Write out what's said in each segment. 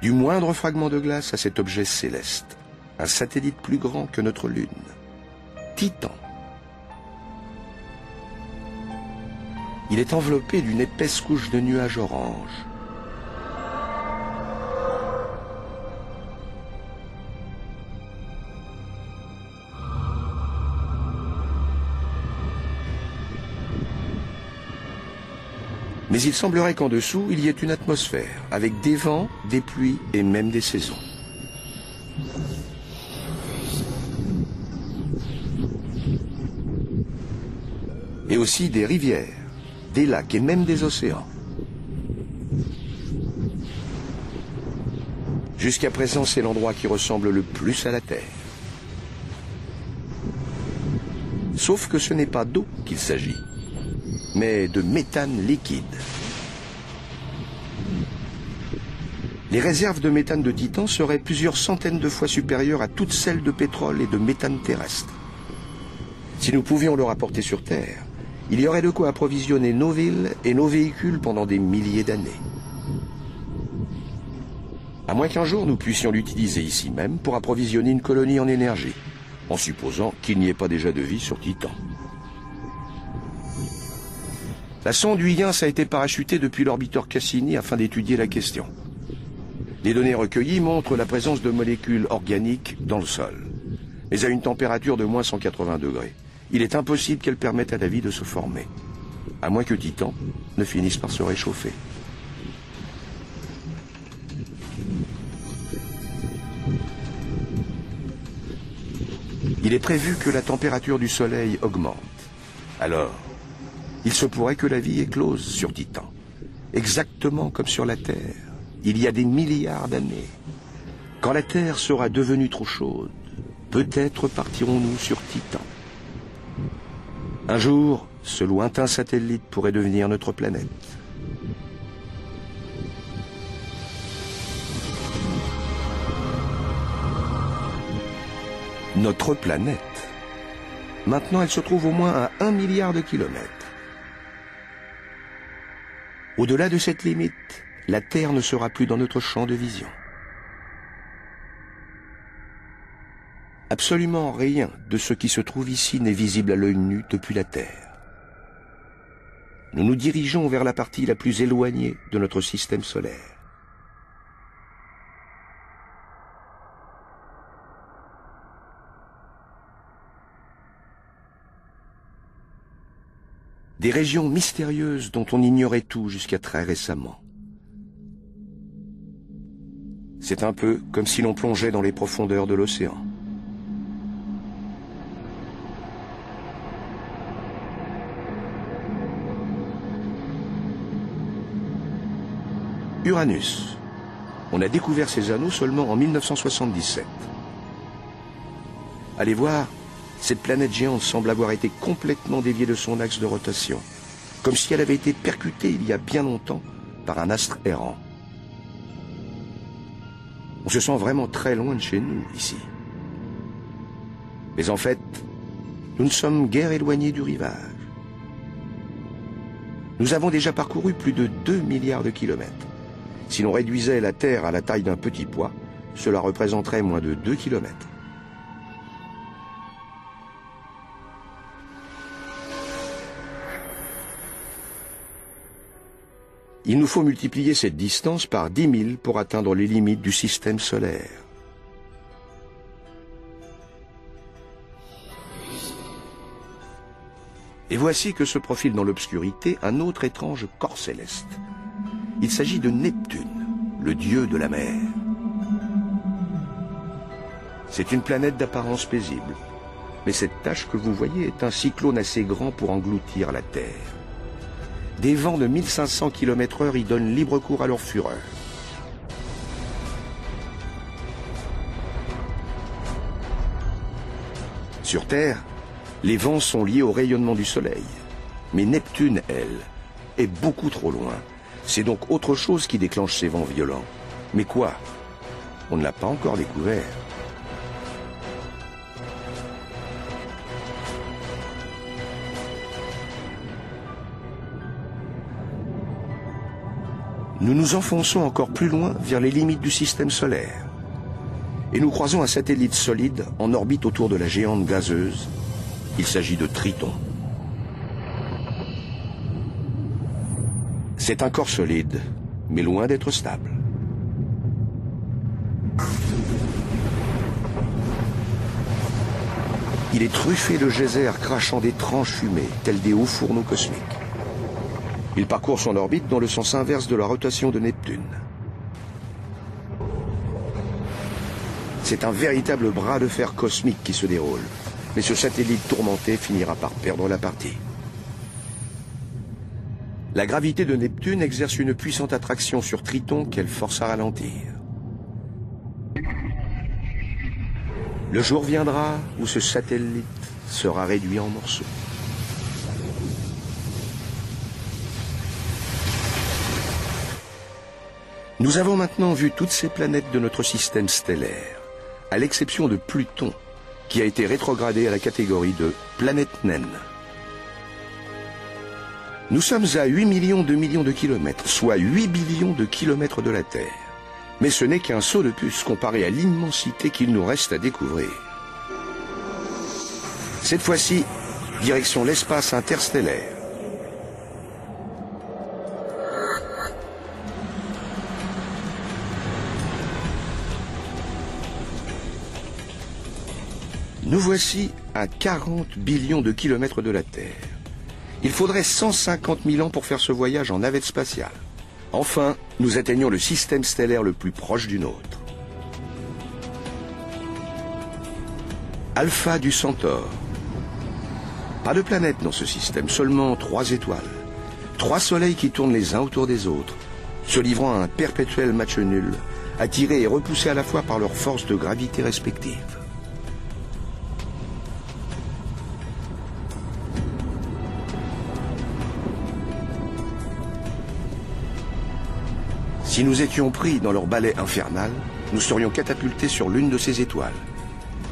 Du moindre fragment de glace à cet objet céleste, un satellite plus grand que notre Lune, Titan. Il est enveloppé d'une épaisse couche de nuages orange. Mais il semblerait qu'en dessous, il y ait une atmosphère, avec des vents, des pluies et même des saisons. Et aussi des rivières, des lacs et même des océans. Jusqu'à présent, c'est l'endroit qui ressemble le plus à la Terre. Sauf que ce n'est pas d'eau qu'il s'agit, mais de méthane liquide. Les réserves de méthane de Titan seraient plusieurs centaines de fois supérieures à toutes celles de pétrole et de méthane terrestre. Si nous pouvions le rapporter sur Terre, il y aurait de quoi approvisionner nos villes et nos véhicules pendant des milliers d'années. À moins qu'un jour nous puissions l'utiliser ici même pour approvisionner une colonie en énergie, en supposant qu'il n'y ait pas déjà de vie sur Titan. La sonde Huygens a été parachutée depuis l'orbiteur Cassini afin d'étudier la question. Les données recueillies montrent la présence de molécules organiques dans le sol, mais à une température de moins 180 degrés. Il est impossible qu'elles permettent à la vie de se former, à moins que Titan ne finisse par se réchauffer. Il est prévu que la température du Soleil augmente. Alors, il se pourrait que la vie éclose sur Titan, exactement comme sur la Terre, il y a des milliards d'années. Quand la Terre sera devenue trop chaude, peut-être partirons-nous sur Titan. Un jour, ce lointain satellite pourrait devenir notre planète. Notre planète. Maintenant, elle se trouve au moins à 1 milliard de kilomètres. Au-delà de cette limite, la Terre ne sera plus dans notre champ de vision. Absolument rien de ce qui se trouve ici n'est visible à l'œil nu depuis la Terre. Nous nous dirigeons vers la partie la plus éloignée de notre système solaire. Des régions mystérieuses dont on ignorait tout jusqu'à très récemment. C'est un peu comme si l'on plongeait dans les profondeurs de l'océan. Uranus. On a découvert ces anneaux seulement en 1977. Allez voir, cette planète géante semble avoir été complètement déviée de son axe de rotation, comme si elle avait été percutée il y a bien longtemps par un astre errant. On se sent vraiment très loin de chez nous, ici. Mais en fait, nous ne sommes guère éloignés du rivage. Nous avons déjà parcouru plus de 2 milliards de kilomètres. Si l'on réduisait la Terre à la taille d'un petit pois, cela représenterait moins de 2 kilomètres. Il nous faut multiplier cette distance par 10 000 pour atteindre les limites du système solaire. Et voici que se profile dans l'obscurité un autre étrange corps céleste. Il s'agit de Neptune, le dieu de la mer. C'est une planète d'apparence paisible, mais cette tache que vous voyez est un cyclone assez grand pour engloutir la Terre. Des vents de 1500 km/h y donnent libre cours à leur fureur. Sur Terre, les vents sont liés au rayonnement du Soleil. Mais Neptune, elle, est beaucoup trop loin. C'est donc autre chose qui déclenche ces vents violents. Mais quoi? On ne l'a pas encore découvert. Nous nous enfonçons encore plus loin vers les limites du système solaire. Et nous croisons un satellite solide en orbite autour de la géante gazeuse. Il s'agit de Triton. C'est un corps solide, mais loin d'être stable. Il est truffé de geysers crachant d'étranges fumées, tels des hauts fourneaux cosmiques. Il parcourt son orbite dans le sens inverse de la rotation de Neptune. C'est un véritable bras de fer cosmique qui se déroule, mais ce satellite tourmenté finira par perdre la partie. La gravité de Neptune exerce une puissante attraction sur Triton qu'elle force à ralentir. Le jour viendra où ce satellite sera réduit en morceaux. Nous avons maintenant vu toutes ces planètes de notre système stellaire, à l'exception de Pluton, qui a été rétrogradé à la catégorie de planète naine. Nous sommes à 8 millions de kilomètres, soit 8 billions de kilomètres de la Terre. Mais ce n'est qu'un saut de puce comparé à l'immensité qu'il nous reste à découvrir. Cette fois-ci, direction l'espace interstellaire. Nous voici à 40 billions de kilomètres de la Terre. Il faudrait 150 000 ans pour faire ce voyage en navette spatiale. Enfin, nous atteignons le système stellaire le plus proche du nôtre. Alpha du Centaure. Pas de planète dans ce système, seulement 3 étoiles. 3 soleils qui tournent les uns autour des autres, se livrant à un perpétuel match nul, attirés et repoussés à la fois par leurs forces de gravité respectives. Si nous étions pris dans leur balai infernal, nous serions catapultés sur l'une de ces étoiles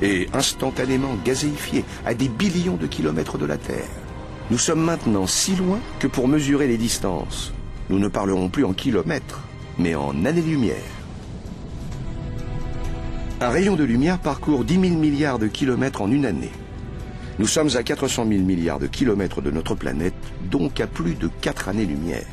et instantanément gazéifiés à des billions de kilomètres de la Terre. Nous sommes maintenant si loin que pour mesurer les distances, nous ne parlerons plus en kilomètres, mais en années-lumière. Un rayon de lumière parcourt 10 000 milliards de kilomètres en une année. Nous sommes à 400 000 milliards de kilomètres de notre planète, donc à plus de 4 années-lumière.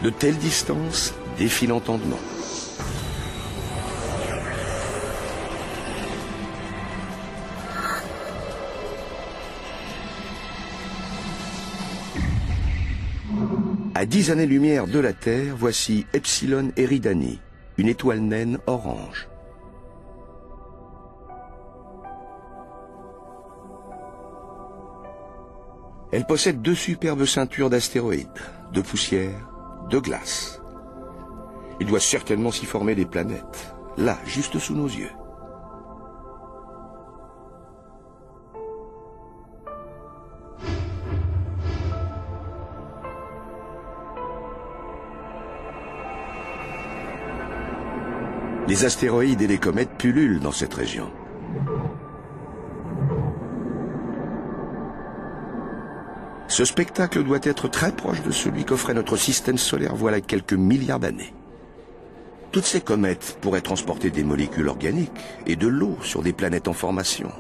De telles distances défient l'entendement. À 10 années-lumière de la Terre, voici Epsilon Eridani, une étoile naine orange. Elle possède 2 superbes ceintures d'astéroïdes, de poussière, de glace. Il doit certainement s'y former des planètes, là, juste sous nos yeux. Les astéroïdes et les comètes pullulent dans cette région. Ce spectacle doit être très proche de celui qu'offrait notre système solaire voilà quelques milliards d'années. Toutes ces comètes pourraient transporter des molécules organiques et de l'eau sur des planètes en formation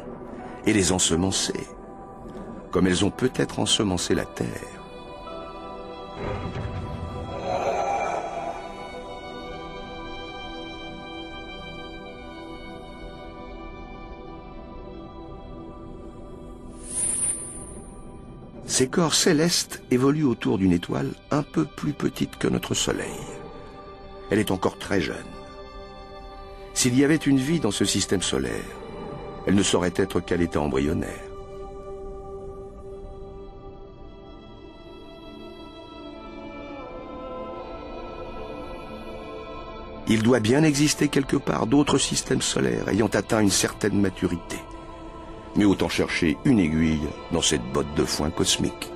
et les ensemencer, comme elles ont peut-être ensemencé la Terre. Ces corps célestes évoluent autour d'une étoile un peu plus petite que notre Soleil. Elle est encore très jeune. S'il y avait une vie dans ce système solaire, elle ne saurait être qu'à l'état embryonnaire. Il doit bien exister quelque part d'autres systèmes solaires ayant atteint une certaine maturité. Mais autant chercher une aiguille dans cette botte de foin cosmique.